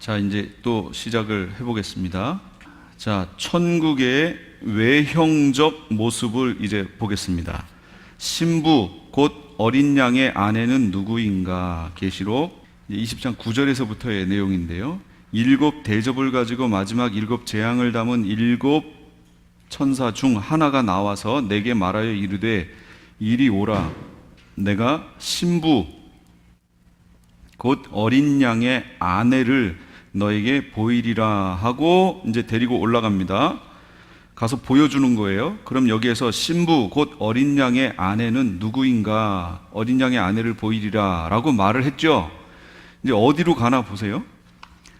자, 이제 또 시작을 해보겠습니다. 자, 천국의 외형적 모습을 이제 보겠습니다. 신부 곧 어린 양의 아내는 누구인가? 계시록 20장 9절에서부터의 내용인데요. 일곱 대접을 가지고 마지막 일곱 재앙을 담은 일곱 천사 중 하나가 나와서 내게 말하여 이르되 이리 오라. 내가 신부 곧 어린 양의 아내를 너에게 보이리라 하고 이제 데리고 올라갑니다. 가서 보여주는 거예요. 그럼 여기에서 신부 곧 어린 양의 아내는 누구인가? 어린 양의 아내를 보이리라 라고 말을 했죠. 이제 어디로 가나 보세요.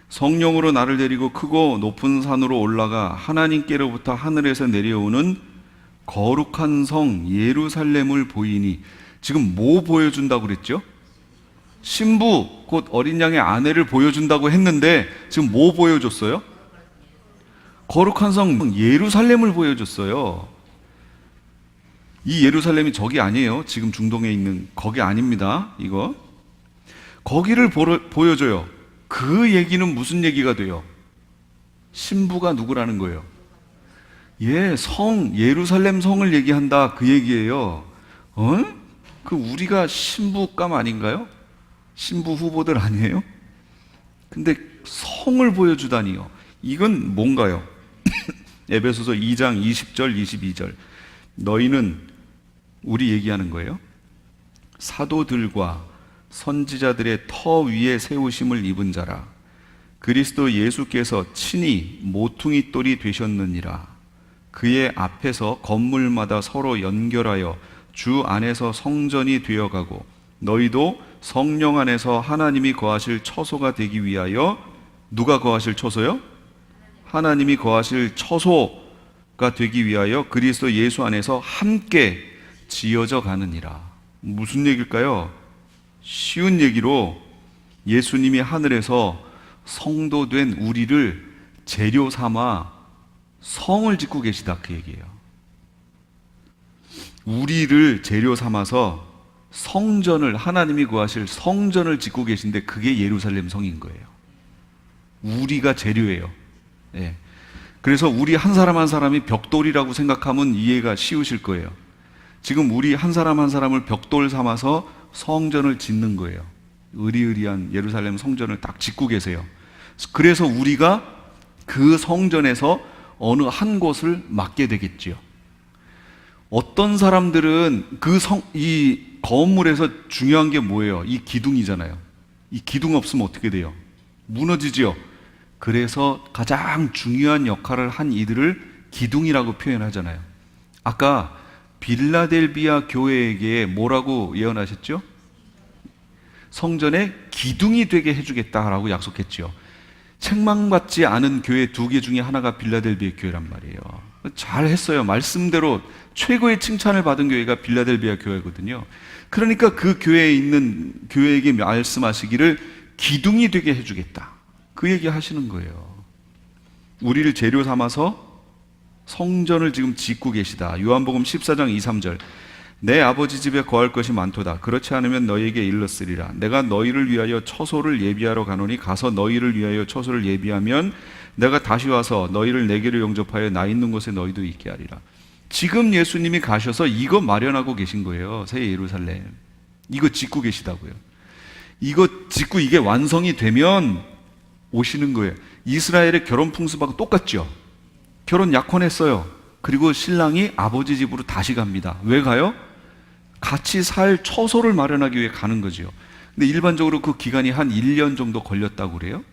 성령으로 나를 데리고 크고 높은 산으로 올라가 하나님께로부터 하늘에서 내려오는 거룩한 성 예루살렘을 보이니, 지금 뭐 보여준다고 그랬죠? 신부 곧 어린 양의 아내를 보여준다고 했는데 지금 뭐 보여줬어요? 거룩한 성 예루살렘을 보여줬어요. 이 예루살렘이 저기 아니에요. 지금 중동에 있는 거기 아닙니다. 이거 거기를 보여줘요. 그 얘기는 무슨 얘기가 돼요? 신부가 누구라는 거예요? 성 예루살렘 성을 얘기한다, 그 얘기예요. 그 우리가 신부감 아닌가요? 신부 후보들 아니에요? 근데 성을 보여주다니요. 이건 뭔가요? 에베소서 2장 20절 22절. 너희는, 우리 얘기하는 거예요, 사도들과 선지자들의 터 위에 세우심을 입은 자라. 그리스도 예수께서 친히 모퉁이 돌이 되셨느니라. 그의 앞에서 건물마다 서로 연결하여 주 안에서 성전이 되어가고 너희도 성령 안에서 하나님이 거하실 처소가 되기 위하여, 누가 거하실 처소요? 하나님이 거하실 처소가 되기 위하여 그리스도 예수 안에서 함께 지어져 가느니라. 무슨 얘기일까요? 쉬운 얘기로 예수님이 하늘에서 성도 된 우리를 재료 삼아 성을 짓고 계시다, 그 얘기예요. 우리를 재료 삼아서 성전을, 하나님이 구하실 성전을 짓고 계신데 그게 예루살렘 성인 거예요. 우리가 재료예요. 그래서 우리 한 사람 한 사람이 벽돌이라고 생각하면 이해가 쉬우실 거예요. 지금 우리 한 사람 한 사람을 벽돌 삼아서 성전을 짓는 거예요. 의리의리한 예루살렘 성전을 딱 짓고 계세요. 그래서 우리가 그 성전에서 어느 한 곳을 맡게 되겠지요. 어떤 사람들은 이 건물에서 중요한 게 뭐예요? 이 기둥이잖아요. 이 기둥 없으면 어떻게 돼요? 무너지지요. 그래서 가장 중요한 역할을 한 이들을 기둥이라고 표현하잖아요. 아까 빌라델비아 교회에게 뭐라고 예언하셨죠? 성전의 기둥이 되게 해주겠다라고 약속했죠. 책망받지 않은 교회 두 개 중에 하나가 빌라델비아 교회란 말이에요. 잘했어요. 말씀대로 최고의 칭찬을 받은 교회가 빌라델비아 교회거든요. 그러니까 그 교회에 있는 교회에게 말씀하시기를 기둥이 되게 해주겠다, 그 얘기 하시는 거예요. 우리를 재료 삼아서 성전을 지금 짓고 계시다. 요한복음 14장 2, 3절. 내 아버지 집에 거할 것이 많도다. 그렇지 않으면 너희에게 일렀으리라. 내가 너희를 위하여 처소를 예비하러 가노니 가서 너희를 위하여 처소를 예비하면 내가 다시 와서 너희를 내게로 영접하여 나 있는 곳에 너희도 있게 하리라. 지금 예수님이 가셔서 이거 마련하고 계신 거예요. 새 예루살렘 이거 짓고 계시다고요. 이거 짓고 이게 완성이 되면 오시는 거예요. 이스라엘의 결혼 풍습하고 똑같죠. 결혼 약혼했어요. 그리고 신랑이 아버지 집으로 다시 갑니다. 왜 가요? 같이 살 처소를 마련하기 위해 가는 거죠. 근데 일반적으로 그 기간이 한 1년 정도 걸렸다고 그래요.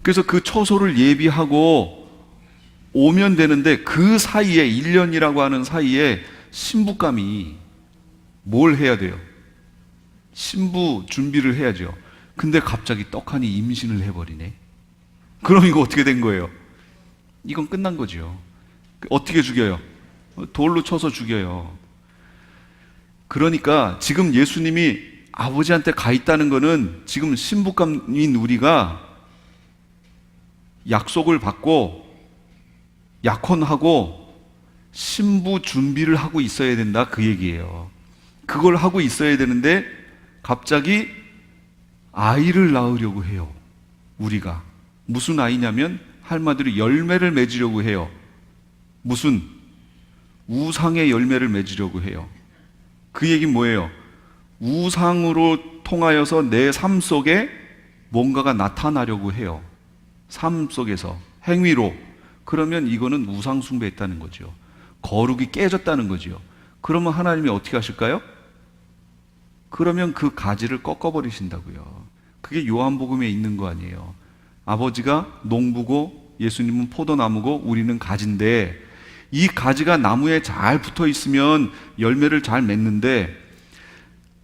그래서 그 처소를 예비하고 오면 되는데 그 사이에, 1년이라고 하는 사이에 신부감이 뭘 해야 돼요? 신부 준비를 해야죠. 근데 갑자기 떡하니 임신을 해버리네. 그럼 이거 어떻게 된 거예요? 이건 끝난 거죠. 어떻게 죽여요? 돌로 쳐서 죽여요. 그러니까 지금 예수님이 아버지한테 가 있다는 거는 지금 신부감인 우리가 약속을 받고 약혼하고 신부 준비를 하고 있어야 된다, 그 얘기예요. 그걸 하고 있어야 되는데 갑자기 아이를 낳으려고 해요, 우리가. 무슨 아이냐면 한마디로 열매를 맺으려고 해요. 무슨 우상의 열매를 맺으려고 해요. 그 얘기는 뭐예요? 우상으로 통하여서 내 삶 속에 뭔가가 나타나려고 해요. 삶 속에서 행위로. 그러면 이거는 우상 숭배했다는 거죠. 거룩이 깨졌다는 거죠. 그러면 하나님이 어떻게 하실까요? 그러면 그 가지를 꺾어버리신다고요. 그게 요한복음에 있는 거 아니에요. 아버지가 농부고 예수님은 포도나무고 우리는 가지인데, 이 가지가 나무에 잘 붙어 있으면 열매를 잘 맺는데,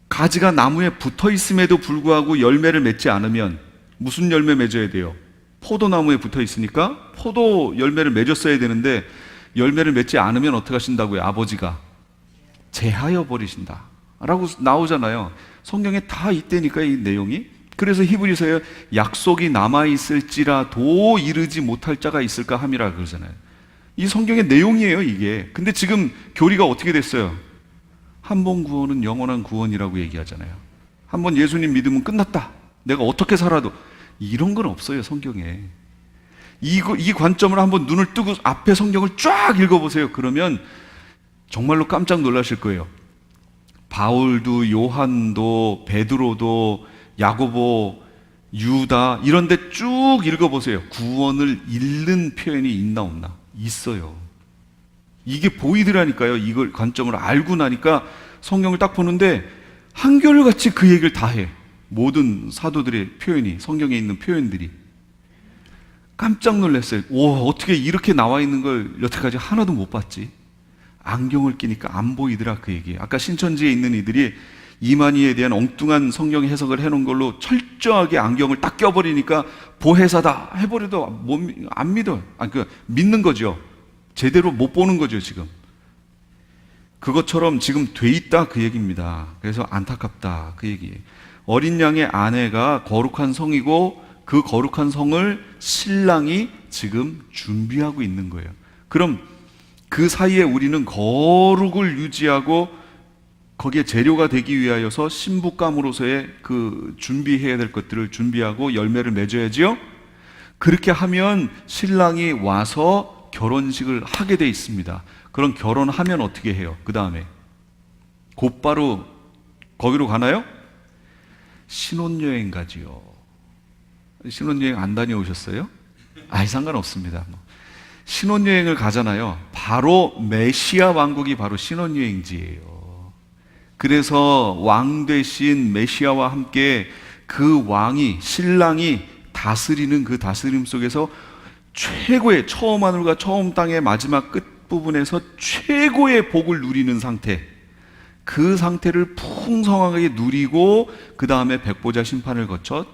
가지가 나무에 붙어 있음에도 불구하고 열매를 맺지 않으면 무슨 열매 맺어야 돼요? 포도나무에 붙어 있으니까 포도 열매를 맺었어야 되는데, 열매를 맺지 않으면 어떻게 하신다고요? 아버지가 제하여 버리신다 라고 나오잖아요. 성경에 다 있다니까, 이 내용이. 그래서 히브리서에 약속이 남아있을지라도 이르지 못할 자가 있을까 함이라 그러잖아요. 이 성경의 내용이에요, 이게. 근데 지금 교리가 어떻게 됐어요? 한 번 구원은 영원한 구원이라고 얘기하잖아요. 한 번 예수님 믿으면 끝났다, 내가 어떻게 살아도. 이런 건 없어요, 성경에. 이 관점을 한번 눈을 뜨고 앞에 성경을 쫙 읽어보세요. 그러면 정말로 깜짝 놀라실 거예요. 바울도 요한도 베드로도 야고보, 유다 이런 데 쭉 읽어보세요. 구원을 잃는 표현이 있나 없나? 있어요. 이게 보이더라니까요. 이걸 관점을 알고 나니까 성경을 딱 보는데 한결같이 그 얘기를 다 해. 모든 사도들의 표현이, 성경에 있는 표현들이. 깜짝 놀랐어요. 오, 어떻게 이렇게 나와 있는 걸 여태까지 하나도 못 봤지? 안경을 끼니까 안 보이더라, 그 얘기. 아까 신천지에 있는 이들이 이만희에 대한 엉뚱한 성경 해석을 해놓은 걸로 철저하게 안경을 딱 껴버리니까 보혜사다 해버려도 안 믿어요. 믿는 거죠. 제대로 못 보는 거죠, 지금. 그것처럼 지금 돼 있다, 그 얘기입니다. 그래서 안타깝다, 그 얘기. 어린 양의 아내가 거룩한 성이고 그 거룩한 성을 신랑이 지금 준비하고 있는 거예요. 그럼 그 사이에 우리는 거룩을 유지하고 거기에 재료가 되기 위하여서 신부감으로서의 그 준비해야 될 것들을 준비하고 열매를 맺어야지요. 그렇게 하면 신랑이 와서 결혼식을 하게 돼 있습니다. 그럼 결혼하면 어떻게 해요? 그 다음에 곧바로 거기로 가나요? 신혼여행 가지요. 신혼여행 안 다녀오셨어요? 상관없습니다. 신혼여행을 가잖아요. 바로 메시아 왕국이 바로 신혼여행지예요. 그래서 왕 대신 메시아와 함께 그 왕이, 신랑이 다스리는 그 다스림 속에서 최고의, 처음 하늘과 처음 땅의 마지막 끝부분에서 최고의 복을 누리는 상태, 그 상태를 풍성하게 누리고 그 다음에 백보자 심판을 거쳐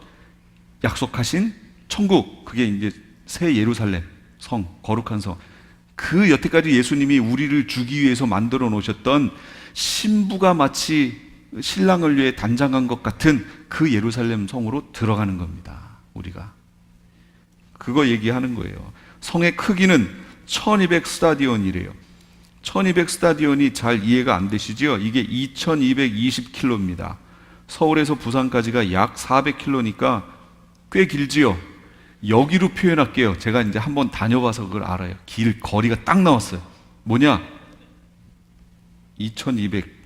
약속하신 천국, 그게 이제 새 예루살렘 성, 거룩한 성, 그 여태까지 예수님이 우리를 주기 위해서 만들어 놓으셨던 신부가 마치 신랑을 위해 단장한 것 같은 그 예루살렘 성으로 들어가는 겁니다. 우리가 그거 얘기하는 거예요. 성의 크기는 1200 스타디온이래요. 1200 스타디온이 잘 이해가 안 되시죠? 이게 2220km입니다. 서울에서 부산까지가 약 400km니까 꽤 길지요. 여기로 표현할게요. 제가 이제 한번 다녀봐서 그걸 알아요. 거리가 딱 나왔어요. 뭐냐? 2200.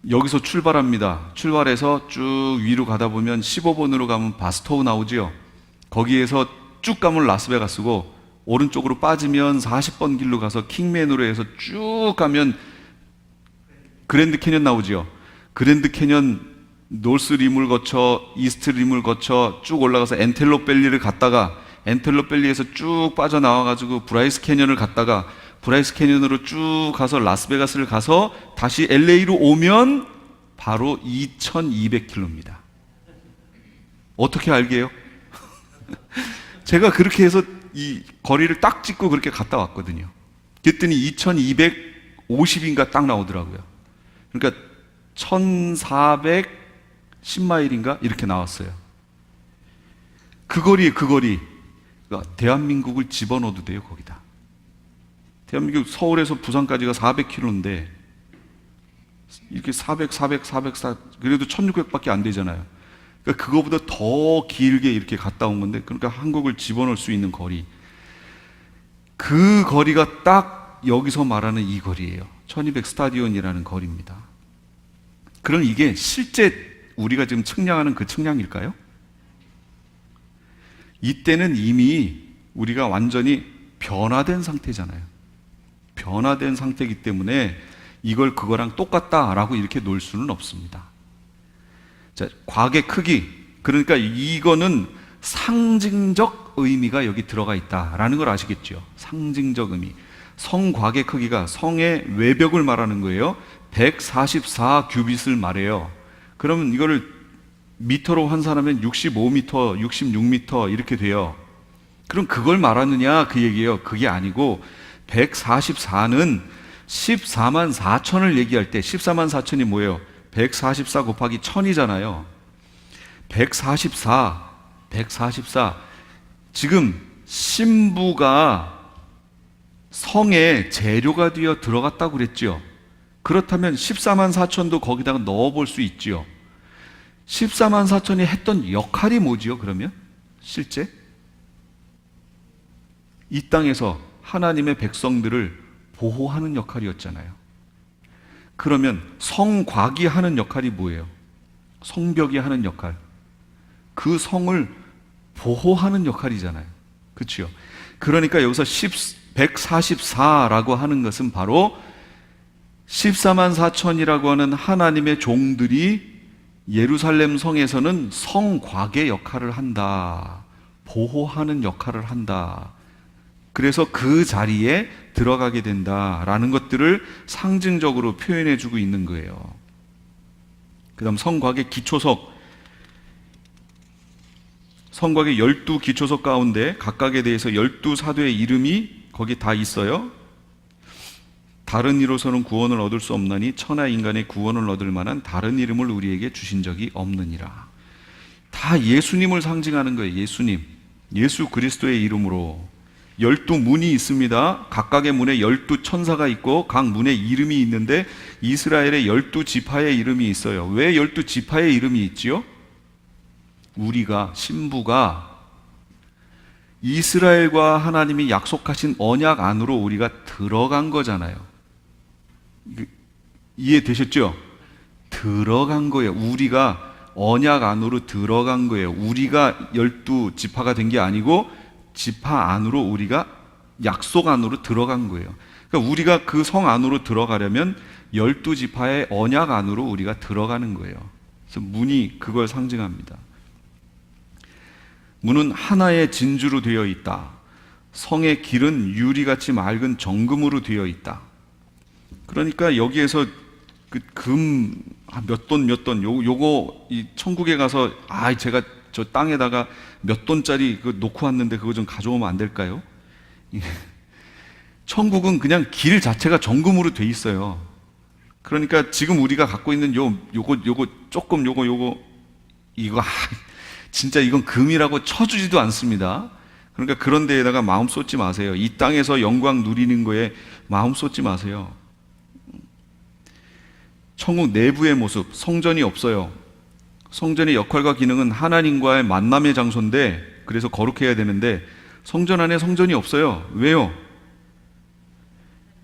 여기서 출발합니다. 출발해서 쭉 위로 가다 보면 15번으로 가면 바스토우 나오지요. 거기에서 쭉 가면 라스베가스고, 오른쪽으로 빠지면 40번 길로 가서 킹맨으로 해서 쭉 가면 그랜드 캐년 나오지요. 그랜드 캐년 노스 림을 거쳐 이스트 림을 거쳐 쭉 올라가서 엔텔롭 밸리를 갔다가 엔텔롭 밸리에서 쭉 빠져나와가지고 브라이스 캐년을 갔다가 브라이스 캐년으로 쭉 가서 라스베가스를 가서 다시 LA로 오면 바로 2200km입니다. 어떻게 알게요? 제가 그렇게 해서 이 거리를 딱 찍고 그렇게 갔다 왔거든요. 그랬더니 2250인가 딱 나오더라고요. 그러니까 1410마일인가 이렇게 나왔어요. 그 거리 그러니까 대한민국을 집어넣어도 돼요. 거기다. 대한민국 서울에서 부산까지가 400km인데 이렇게 400 그래도 1600밖에 안 되잖아요. 그러니까 그거보다 더 길게 이렇게 갔다 온 건데, 그러니까 한국을 집어넣을 수 있는 거리. 그 거리가 딱 여기서 말하는 이 거리예요. 1200 스타디온이라는 거리입니다. 그럼 이게 실제 우리가 지금 측량하는 그 측량일까요? 이때는 이미 우리가 완전히 변화된 상태잖아요. 변화된 상태이기 때문에 이걸 그거랑 똑같다라고 이렇게 놓을 수는 없습니다. 자, 과학의 크기. 그러니까 이거는 상징적 의미가 여기 들어가 있다라는 걸 아시겠죠? 상징적 의미. 성곽의 크기가 성의 외벽을 말하는 거예요. 144 규빗을 말해요. 그러면 이거를 미터로 환산하면 65미터, 66미터 이렇게 돼요. 그럼 그걸 말하느냐 그 얘기예요. 그게 아니고 144는 14만 4천을 얘기할 때 14만 4천이 뭐예요? 144 곱하기 1000이잖아요. 144 지금 신부가 성에 재료가 되어 들어갔다고 그랬죠. 그렇다면 14만 4천도 거기다가 넣어볼 수 있지요. 14만 4천이 했던 역할이 뭐지요? 그러면 실제 이 땅에서 하나님의 백성들을 보호하는 역할이었잖아요. 그러면 성곽이 하는 역할이 뭐예요? 성벽이 하는 역할. 그 성을 보호하는 역할이잖아요. 그렇죠? 그러니까 여기서 144라고 하는 것은 바로 14만 4천이라고 하는 하나님의 종들이 예루살렘 성에서는 성곽의 역할을 한다. 보호하는 역할을 한다. 그래서 그 자리에 들어가게 된다라는 것들을 상징적으로 표현해 주고 있는 거예요. 그 다음 성곽의 기초석. 성곽의 12기초석 가운데 각각에 대해서 12사도의 이름이 거기 다 있어요. 다른 이로서는 구원을 얻을 수 없나니 천하 인간의 구원을 얻을 만한 다른 이름을 우리에게 주신 적이 없느니라. 다 예수님을 상징하는 거예요. 예수님, 예수 그리스도의 이름으로 12문이 있습니다. 각각의 문에 12천사가 있고 각 문에 이름이 있는데 이스라엘의 12지파의 이름이 있어요. 왜 12지파의 이름이 있지요? 우리가, 신부가 이스라엘과 하나님이 약속하신 언약 안으로 우리가 들어간 거잖아요. 이해되셨죠? 들어간 거예요. 우리가 언약 안으로 들어간 거예요. 우리가 12지파가 된 게 아니고 지파 안으로 우리가 약속 안으로 들어간 거예요. 그러니까 우리가 그 성 안으로 들어가려면 12지파의 언약 안으로 우리가 들어가는 거예요. 그래서 문이 그걸 상징합니다. 문은 하나의 진주로 되어 있다. 성의 길은 유리같이 맑은 정금으로 되어 있다. 그러니까 여기에서 그 금 몇 돈 요거 이 천국에 가서 제가 저 땅에다가 몇 돈짜리 그거 놓고 왔는데 그거 좀 가져오면 안 될까요? 천국은 그냥 길 자체가 정금으로 돼 있어요. 그러니까 지금 우리가 갖고 있는 요거 조금 요거 이거 진짜 이건 금이라고 쳐주지도 않습니다. 그러니까 그런 데에다가 마음 쏟지 마세요. 이 땅에서 영광 누리는 거에 마음 쏟지 마세요. 천국 내부의 모습, 성전이 없어요. 성전의 역할과 기능은 하나님과의 만남의 장소인데, 그래서 거룩해야 되는데 성전 안에 성전이 없어요. 왜요?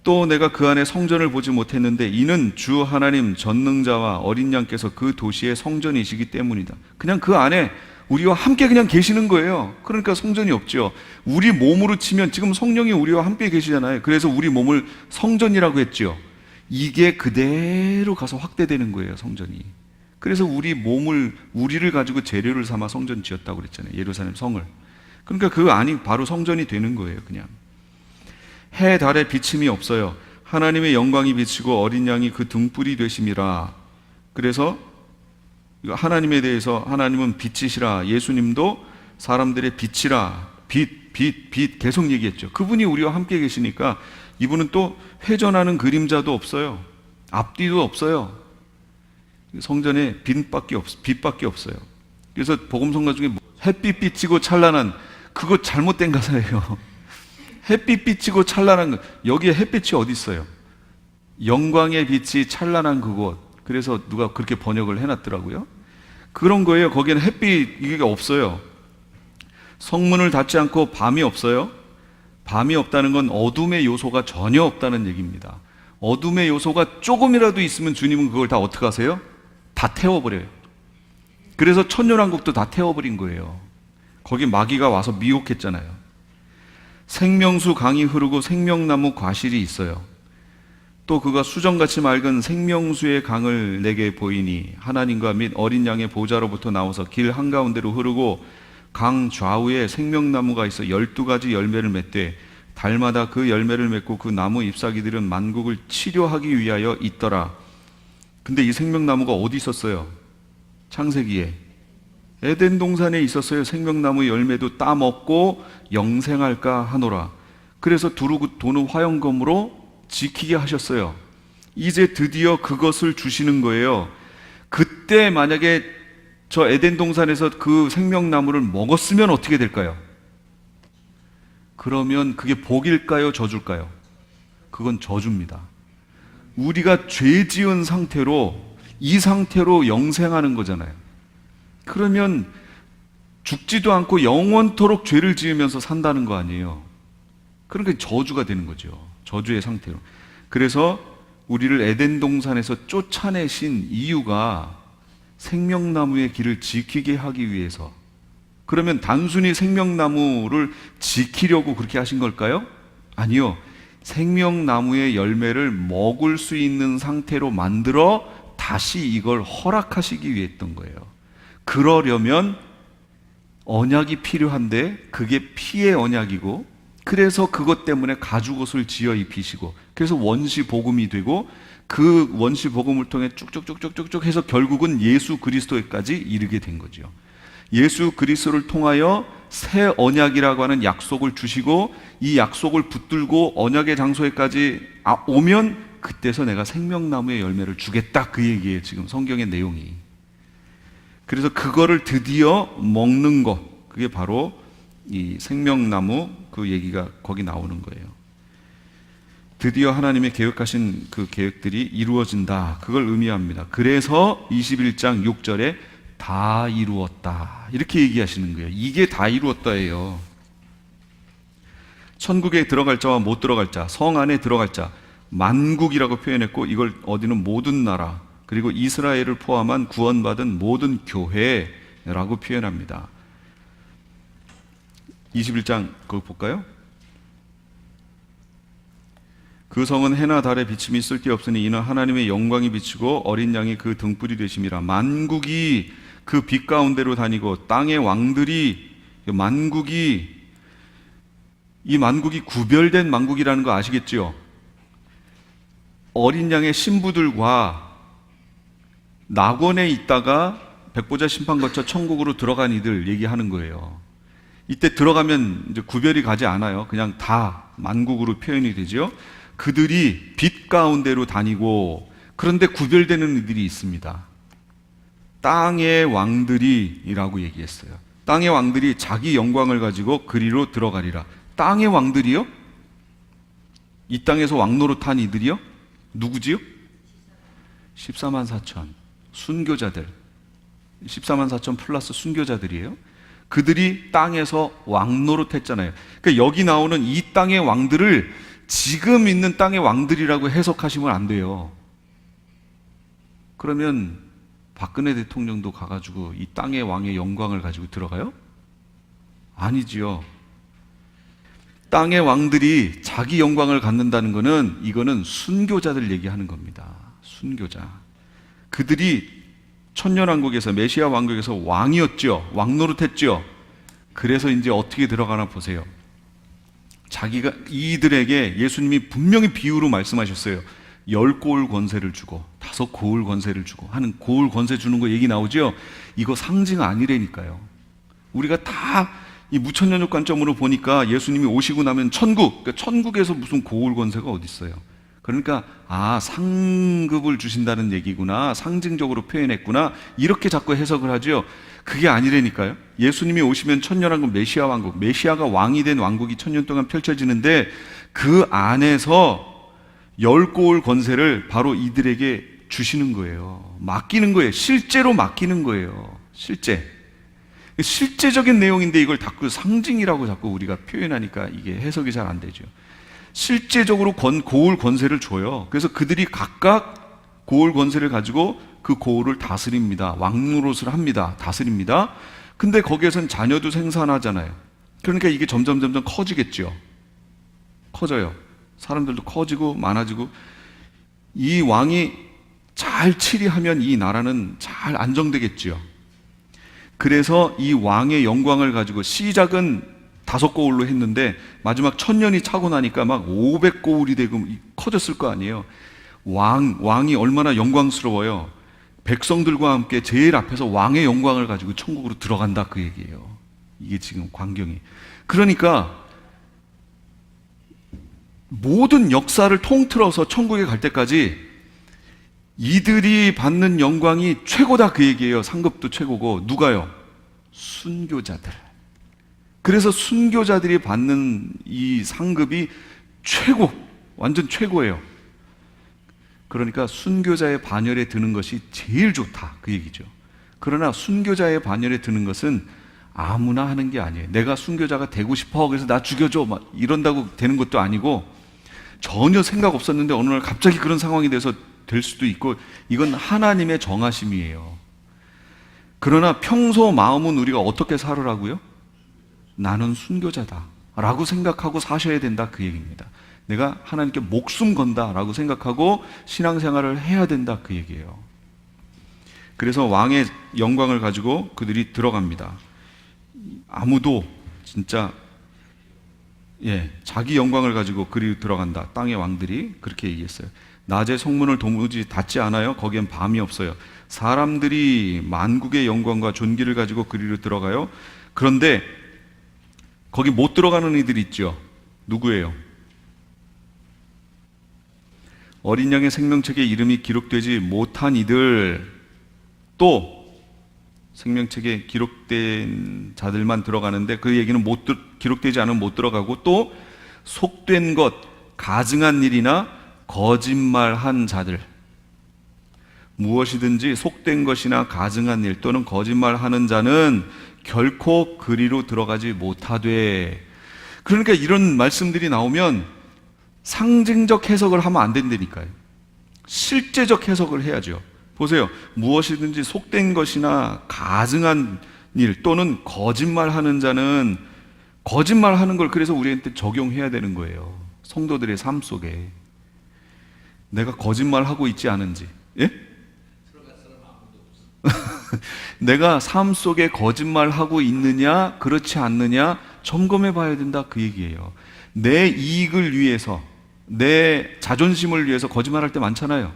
또 내가 그 안에 성전을 보지 못했는데 이는 주 하나님 전능자와 어린 양께서 그 도시의 성전이시기 때문이다. 그냥 그 안에 우리와 함께 그냥 계시는 거예요. 그러니까 성전이 없죠. 우리 몸으로 치면 지금 성령이 우리와 함께 계시잖아요. 그래서 우리 몸을 성전이라고 했죠. 이게 그대로 가서 확대되는 거예요, 성전이. 그래서 우리를 가지고 재료를 삼아 성전 지었다고 그랬잖아요. 예루살렘 성을. 그러니까 그 안이 바로 성전이 되는 거예요, 그냥. 해, 달에 비침이 없어요. 하나님의 영광이 비치고 어린 양이 그 등불이 되심이라. 그래서 하나님에 대해서 하나님은 빛이시라. 예수님도 사람들의 빛이라. 빛 계속 얘기했죠. 그분이 우리와 함께 계시니까 이분은 또 회전하는 그림자도 없어요. 앞뒤도 없어요. 성전에 빛밖에 없어요. 그래서 복음성가 중에 햇빛 비치고 찬란한, 그거 잘못된 가사예요. 햇빛 비치고 찬란한 것, 여기에 햇빛이 어디 있어요? 영광의 빛이 찬란한 그곳. 그래서 누가 그렇게 번역을 해놨더라고요. 그런 거예요. 거기는 햇빛 이게 없어요. 성문을 닫지 않고 밤이 없어요. 밤이 없다는 건 어둠의 요소가 전혀 없다는 얘기입니다. 어둠의 요소가 조금이라도 있으면 주님은 그걸 다 어떻게 하세요? 다 태워버려요. 그래서 천년왕국도 다 태워버린 거예요. 거기 마귀가 와서 미혹했잖아요. 생명수 강이 흐르고 생명나무 과실이 있어요. 또 그가 수정같이 맑은 생명수의 강을 내게 보이니 하나님과 및 어린 양의 보좌로부터 나와서 길 한가운데로 흐르고 강 좌우에 생명나무가 있어 12가지 열매를 맺되 달마다 그 열매를 맺고 그 나무 잎사귀들은 만국을 치료하기 위하여 있더라. 근데 이 생명나무가 어디 있었어요? 창세기에 에덴 동산에 있었어요. 생명나무 열매도 따먹고 영생할까 하노라. 그래서 두르고 도는 화영검으로 지키게 하셨어요. 이제 드디어 그것을 주시는 거예요. 그때 만약에 저 에덴 동산에서 그 생명나무를 먹었으면 어떻게 될까요? 그러면 그게 복일까요? 저줄까요? 그건 저주입니다. 우리가 죄 지은 상태로 이 상태로 영생하는 거잖아요. 그러면 죽지도 않고 영원토록 죄를 지으면서 산다는 거 아니에요. 그러니까 저주가 되는 거죠. 저주의 상태로. 그래서 우리를 에덴 동산에서 쫓아내신 이유가 생명나무의 길을 지키게 하기 위해서. 그러면 단순히 생명나무를 지키려고 그렇게 하신 걸까요? 아니요. 생명나무의 열매를 먹을 수 있는 상태로 만들어 다시 이걸 허락하시기 위해 했던 거예요. 그러려면 언약이 필요한데 그게 피의 언약이고, 그래서 그것 때문에 가죽옷을 지어 입히시고, 그래서 원시 복음이 되고, 그 원시 복음을 통해 쭉쭉쭉쭉쭉 해서 결국은 예수 그리스도에까지 이르게 된 거죠. 예수 그리스도를 통하여 새 언약이라고 하는 약속을 주시고, 이 약속을 붙들고 언약의 장소에까지 오면 그때서 내가 생명나무의 열매를 주겠다, 그 얘기예요. 지금 성경의 내용이. 그래서 그거를 드디어 먹는 것, 그게 바로 이 생명나무 그 얘기가 거기 나오는 거예요. 드디어 하나님의 계획하신 그 계획들이 이루어진다, 그걸 의미합니다. 그래서 21장 6절에 다 이루었다 이렇게 얘기하시는 거예요. 이게 다 이루었다예요. 천국에 들어갈 자와 못 들어갈 자, 성 안에 들어갈 자, 만국이라고 표현했고, 이걸 어디는 모든 나라, 그리고 이스라엘을 포함한 구원받은 모든 교회라고 표현합니다. 21장 그거 볼까요? 그 성은 해나 달의 비침이 쓸데없으니 이는 하나님의 영광이 비치고 어린 양이 그 등불이 되심이라. 만국이 그 빛 가운데로 다니고 땅의 왕들이, 이 만국이 구별된 만국이라는 거 아시겠죠? 어린 양의 신부들과 낙원에 있다가 백보자 심판 거쳐 천국으로 들어간 이들 얘기하는 거예요. 이때 들어가면 이제 구별이 가지 않아요. 그냥 다 만국으로 표현이 되죠. 그들이 빛 가운데로 다니고, 그런데 구별되는 이들이 있습니다. 땅의 왕들이라고 얘기했어요. 땅의 왕들이 자기 영광을 가지고 그리로 들어가리라. 땅의 왕들이요? 이 땅에서 왕노릇한 이들이요? 누구지요? 14만 4천 순교자들, 14만 4천 플러스 순교자들이에요. 그들이 땅에서 왕노릇했잖아요. 그러니까 여기 나오는 이 땅의 왕들을 지금 있는 땅의 왕들이라고 해석하시면 안 돼요. 그러면 박근혜 대통령도 가가지고 이 땅의 왕의 영광을 가지고 들어가요? 아니지요. 땅의 왕들이 자기 영광을 갖는다는 것은, 이거는 순교자들 얘기하는 겁니다. 순교자. 그들이 천년왕국에서, 메시아 왕국에서 왕이었죠. 왕노릇했죠. 그래서 이제 어떻게 들어가나 보세요. 자기가, 이들에게 예수님이 분명히 비유로 말씀하셨어요. 10고울 권세를 주고 5고울 권세를 주고 하는, 고울 권세 주는 거 얘기 나오죠. 이거 상징 아니라니까요. 우리가 다 이 무천년적 관점으로 보니까 예수님이 오시고 나면 천국, 그러니까 천국에서 무슨 고울 권세가 어디 있어요. 그러니까 상급을 주신다는 얘기구나, 상징적으로 표현했구나, 이렇게 자꾸 해석을 하죠. 그게 아니라니까요. 예수님이 오시면 천년왕국, 메시아 왕국, 메시아가 왕이 된 왕국이 천년 동안 펼쳐지는데, 그 안에서 10고울 권세를 바로 이들에게 주시는 거예요. 맡기는 거예요. 실제로 맡기는 거예요. 실제적인 내용인데 이걸 자꾸 상징이라고 자꾸 우리가 표현하니까 이게 해석이 잘 안 되죠. 실제적으로 고을 권세를 줘요. 그래서 그들이 각각 고을 권세를 가지고 그 고을을 다스립니다. 왕 노릇을 합니다. 다스립니다. 근데 거기에선 자녀도 생산하잖아요. 그러니까 이게 점점 커지겠죠. 커져요. 사람들도 커지고 많아지고, 이 왕이 잘 치리하면 이 나라는 잘 안정되겠죠. 그래서 이 왕의 영광을 가지고 시작은 5고을로 했는데 마지막 1000년이 차고 나니까 막 500고을이 되고 커졌을 거 아니에요. 왕이 얼마나 영광스러워요. 백성들과 함께 제일 앞에서 왕의 영광을 가지고 천국으로 들어간다, 그 얘기예요. 이게 지금 광경이. 그러니까 모든 역사를 통틀어서 천국에 갈 때까지 이들이 받는 영광이 최고다, 그 얘기예요. 상급도 최고고. 누가요? 순교자들. 그래서 순교자들이 받는 이 상급이 최고, 완전 최고예요. 그러니까 순교자의 반열에 드는 것이 제일 좋다, 그 얘기죠. 그러나 순교자의 반열에 드는 것은 아무나 하는 게 아니에요. 내가 순교자가 되고 싶어, 그래서 나 죽여줘, 막 이런다고 되는 것도 아니고, 전혀 생각 없었는데 어느 날 갑자기 그런 상황이 돼서 될 수도 있고, 이건 하나님의 정하심이에요. 그러나 평소 마음은 우리가 어떻게 살으라고요? 나는 순교자다 라고 생각하고 사셔야 된다, 그 얘기입니다. 내가 하나님께 목숨 건다 라고 생각하고 신앙생활을 해야 된다, 그 얘기예요. 그래서 왕의 영광을 가지고 그들이 들어갑니다. 아무도 진짜 자기 영광을 가지고 그리 들어간다. 땅의 왕들이 그렇게 얘기했어요. 낮에 성문을 도무지 닫지 않아요. 거기엔 밤이 없어요. 사람들이 만국의 영광과 존귀를 가지고 그리로 들어가요. 그런데 거기 못 들어가는 이들이 있죠. 누구예요? 어린 양의 생명책에 이름이 기록되지 못한 이들, 또 생명책에 기록된 자들만 들어가는데 그 얘기는 기록되지 않으면 못 들어가고, 또 속된 것, 가증한 일이나 거짓말한 자들, 무엇이든지 속된 것이나 가증한 일 또는 거짓말하는 자는 결코 그리로 들어가지 못하되. 그러니까 이런 말씀들이 나오면 상징적 해석을 하면 안 된다니까요. 실제적 해석을 해야죠. 보세요. 무엇이든지 속된 것이나 가증한 일 또는 거짓말하는 자는, 거짓말하는 걸 그래서 우리한테 적용해야 되는 거예요. 성도들의 삶 속에 내가 거짓말하고 있지 않은지, 내가 삶 속에 거짓말하고 있느냐 그렇지 않느냐 점검해 봐야 된다, 그 얘기예요. 내 이익을 위해서, 내 자존심을 위해서 거짓말할 때 많잖아요.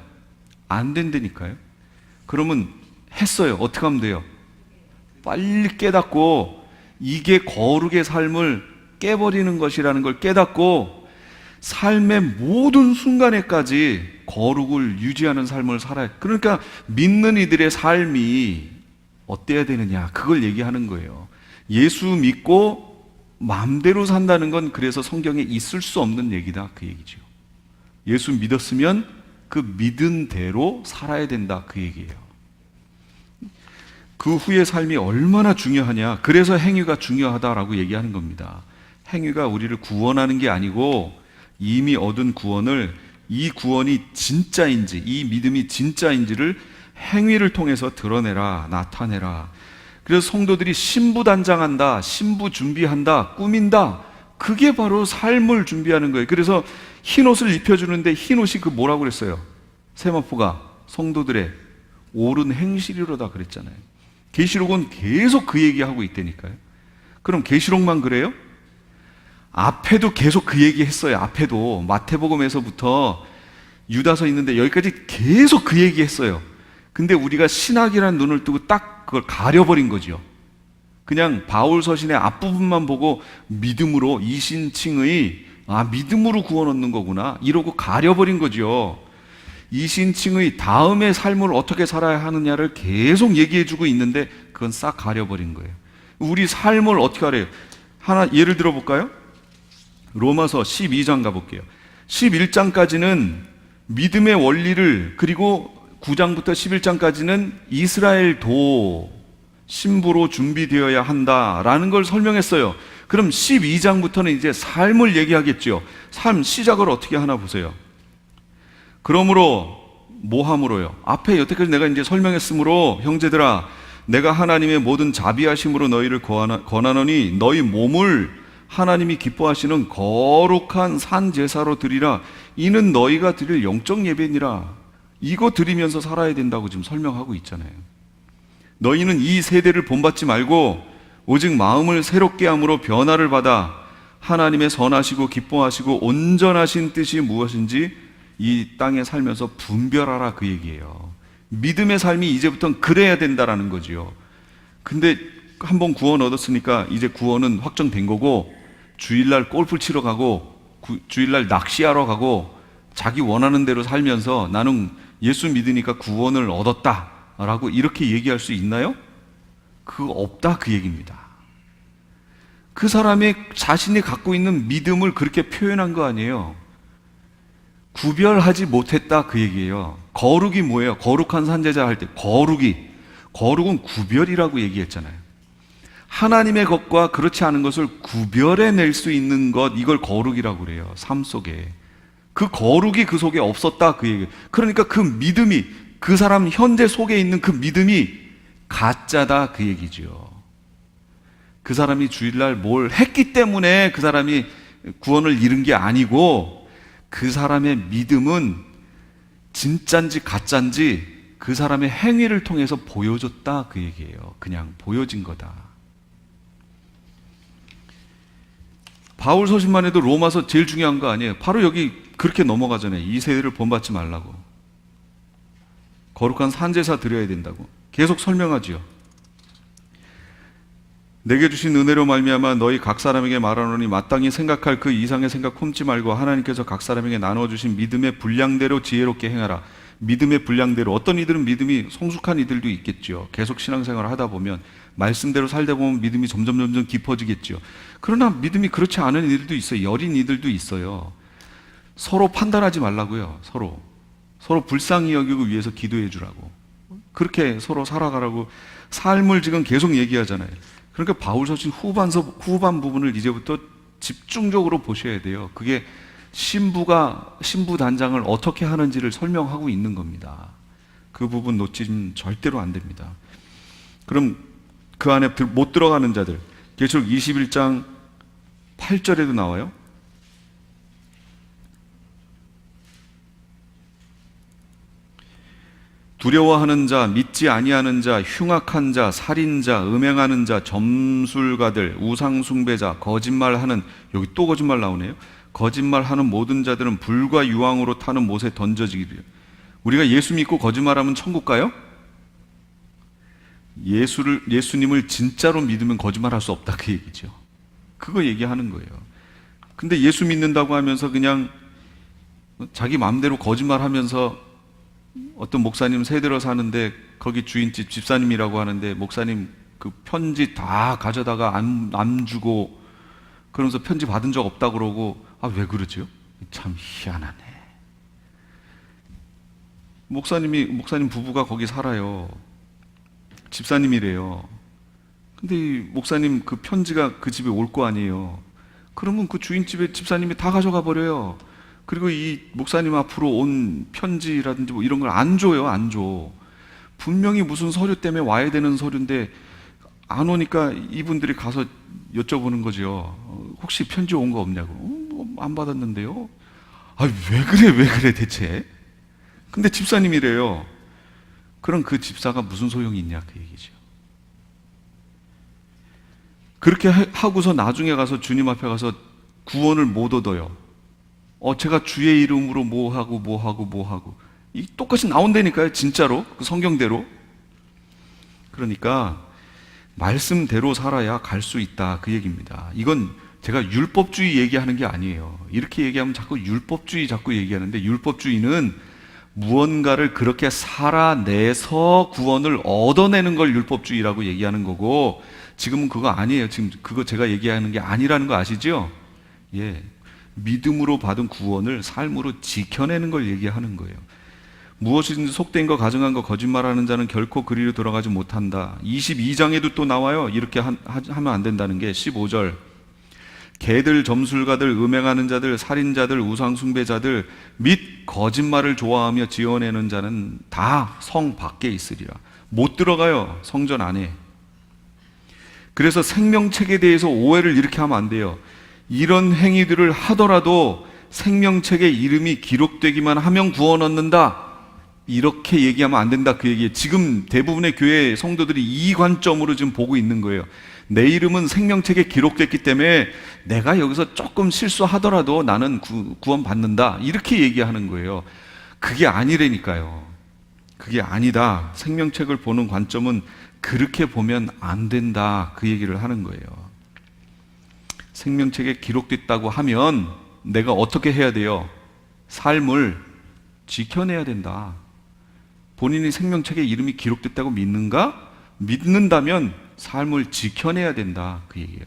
안 된다니까요. 그러면 했어요. 어떻게 하면 돼요? 빨리 깨닫고 이게 거룩의 삶을 깨버리는 것이라는 걸 깨닫고 삶의 모든 순간에까지 거룩을 유지하는 삶을 살아요. 그러니까 믿는 이들의 삶이 어때야 되느냐, 그걸 얘기하는 거예요. 예수 믿고 마음대로 산다는 건 그래서 성경에 있을 수 없는 얘기다, 그 얘기죠. 예수 믿었으면 그 믿은 대로 살아야 된다, 그 얘기예요. 그 후의 삶이 얼마나 중요하냐, 그래서 행위가 중요하다라고 얘기하는 겁니다. 행위가 우리를 구원하는 게 아니고 이미 얻은 구원을, 이 구원이 진짜인지, 이 믿음이 진짜인지를 행위를 통해서 드러내라, 나타내라. 그래서 성도들이 신부단장한다, 신부 준비한다, 꾸민다, 그게 바로 삶을 준비하는 거예요. 그래서 흰 옷을 입혀주는데 흰 옷이 그 뭐라고 그랬어요? 세마포가 성도들의 옳은 행실이로다 그랬잖아요. 계시록은 계속 그 얘기하고 있다니까요. 그럼 계시록만 그래요? 앞에도 계속 그 얘기 했어요. 앞에도 마태복음에서부터 유다서 있는데 여기까지 계속 그 얘기 했어요. 근데 우리가 신학이라는 눈을 뜨고 딱 그걸 가려버린 거죠. 그냥 바울 서신의 앞부분만 보고 믿음으로, 이신칭의, 믿음으로 구원 얻는 거구나 이러고 가려버린 거죠. 이신칭의 다음의 삶을 어떻게 살아야 하느냐를 계속 얘기해주고 있는데 그건 싹 가려버린 거예요. 우리 삶을 어떻게 하래요? 하나 예를 들어 볼까요? 로마서 12장 가볼게요. 11장까지는 믿음의 원리를, 그리고 9장부터 11장까지는 이스라엘도, 신부로 준비되어야 한다라는 걸 설명했어요. 그럼 12장부터는 이제 삶을 얘기하겠죠. 삶 시작을 어떻게 하나 보세요. 그러므로 뭐 함으로요? 앞에 여태까지 내가 이제 설명했으므로 형제들아 내가 하나님의 모든 자비하심으로 너희를 권하노니 너희 몸을 하나님이 기뻐하시는 거룩한 산 제사로 드리라. 이는 너희가 드릴 영적 예배니라. 이거 드리면서 살아야 된다고 지금 설명하고 있잖아요. 너희는 이 세대를 본받지 말고 오직 마음을 새롭게 함으로 변화를 받아 하나님의 선하시고 기뻐하시고 온전하신 뜻이 무엇인지 이 땅에 살면서 분별하라, 그 얘기예요. 믿음의 삶이 이제부터는 그래야 된다라는 거지요. 근데 한번 구원 얻었으니까 이제 구원은 확정된 거고, 주일날 골프 치러 가고 주일날 낚시하러 가고 자기 원하는 대로 살면서 나는 예수 믿으니까 구원을 얻었다라고 이렇게 얘기할 수 있나요? 그거 없다, 그 얘기입니다. 그 사람이 자신이 갖고 있는 믿음을 그렇게 표현한 거 아니에요. 구별하지 못했다, 그 얘기예요. 거룩이 뭐예요? 거룩한 산제자 할 때 거룩은 구별이라고 얘기했잖아요. 하나님의 것과 그렇지 않은 것을 구별해낼 수 있는 것, 이걸 거룩이라고 그래요. 삶 속에 그 거룩이 그 속에 없었다, 그 얘기. 그러니까 그 믿음이, 그 사람 현재 속에 있는 그 믿음이 가짜다, 그 얘기죠. 그 사람이 주일날 뭘 했기 때문에 그 사람이 구원을 잃은 게 아니고, 그 사람의 믿음은 진짠지 가짠지 그 사람의 행위를 통해서 보여줬다, 그 얘기예요. 그냥 보여진 거다. 바울 서신만 해도 로마서 제일 중요한 거 아니에요. 바로 여기 그렇게 넘어가잖아요. 이 세대를 본받지 말라고, 거룩한 산제사 드려야 된다고 계속 설명하지요. 내게 주신 은혜로 말미암아 너희 각 사람에게 말하노니 마땅히 생각할 그 이상의 생각 품지 말고 하나님께서 각 사람에게 나눠주신 믿음의 분량대로 지혜롭게 행하라. 믿음의 분량대로. 어떤 이들은 믿음이 성숙한 이들도 있겠죠. 계속 신앙생활을 하다 보면, 말씀대로 살다 보면 믿음이 점점 깊어지겠죠. 그러나 믿음이 그렇지 않은 이들도 있어요. 여린 이들도 있어요. 서로 판단하지 말라고요. 서로 불쌍히 여기고 위해서 기도해 주라고, 그렇게 서로 살아가라고 삶을 지금 계속 얘기하잖아요. 그러니까 바울서신 후반 부분을 이제부터 집중적으로 보셔야 돼요. 그게 신부 단장을 어떻게 하는지를 설명하고 있는 겁니다. 그 부분 놓치면 절대로 안 됩니다. 그럼 그 안에 못 들어가는 자들, 계시록 21장 8절에도 나와요. 두려워하는 자, 믿지 아니하는 자, 흉악한 자, 살인자, 음행하는 자, 점술가들, 우상숭배자, 거짓말하는, 여기 또 거짓말 나오네요. 거짓말하는 모든 자들은 불과 유황으로 타는 못에 던져지기를. 우리가 예수 믿고 거짓말하면 천국 가요? 예수님을 진짜로 믿으면 거짓말할 수 없다, 그 얘기죠. 그거 얘기하는 거예요. 근데 예수 믿는다고 하면서 그냥 자기 마음대로 거짓말하면서, 어떤 목사님 세대로 사는데 거기 주인집 집사님이라고 하는데, 목사님 그 편지 다 가져다가 안 주고, 그러면서 편지 받은 적 없다고 그러고, 왜 그러죠? 참 희한하네. 목사님 부부가 거기 살아요. 집사님이래요. 근데 이 목사님 그 편지가 그 집에 올 거 아니에요. 그러면 그 주인집에 집사님이 다 가져가 버려요. 그리고 이 목사님 앞으로 온 편지라든지 뭐 이런 걸 안 줘요, 안 줘. 분명히 무슨 서류 때문에 와야 되는 서류인데 안 오니까 이분들이 가서 여쭤보는 거죠. 혹시 편지 온 거 없냐고. 안 받았는데요. 왜 그래 대체. 근데 집사님이래요. 그럼 그 집사가 무슨 소용이 있냐, 그 얘기죠. 그렇게 하고서 나중에 가서 주님 앞에 가서 구원을 못 얻어요. 제가 주의 이름으로 뭐 하고 이 똑같이 나온다니까요, 진짜로. 그 성경대로. 그러니까 말씀대로 살아야 갈 수 있다, 그 얘기입니다. 이건 제가 율법주의 얘기하는 게 아니에요. 이렇게 얘기하면 자꾸 율법주의 자꾸 얘기하는데, 율법주의는 무언가를 그렇게 살아내서 구원을 얻어내는 걸 율법주의라고 얘기하는 거고, 지금은 그거 아니에요. 지금 그거 제가 얘기하는 게 아니라는 거 아시죠? 예. 믿음으로 받은 구원을 삶으로 지켜내는 걸 얘기하는 거예요. 무엇이든지 속된 거 가증한 거 거짓말하는 자는 결코 그리로 돌아가지 못한다. 22장에도 또 나와요. 이렇게 하면 안 된다는 게. 15절 개들, 점술가들, 음행하는 자들, 살인자들, 우상숭배자들 및 거짓말을 좋아하며 지어내는 자는 다 성 밖에 있으리라. 못 들어가요, 성전 안에. 그래서 생명책에 대해서 오해를 이렇게 하면 안 돼요. 이런 행위들을 하더라도 생명책에 이름이 기록되기만 하면 구원 얻는다, 이렇게 얘기하면 안 된다, 그 얘기예요. 지금 대부분의 교회 성도들이 이 관점으로 지금 보고 있는 거예요. 내 이름은 생명책에 기록됐기 때문에 내가 여기서 조금 실수하더라도 나는 구원 받는다, 이렇게 얘기하는 거예요. 그게 아니라니까요. 그게 아니다. 생명책을 보는 관점은 그렇게 보면 안 된다, 그 얘기를 하는 거예요. 생명책에 기록됐다고 하면 내가 어떻게 해야 돼요? 삶을 지켜내야 된다. 본인이 생명책에 이름이 기록됐다고 믿는가? 믿는다면 삶을 지켜내야 된다, 그 얘기예요.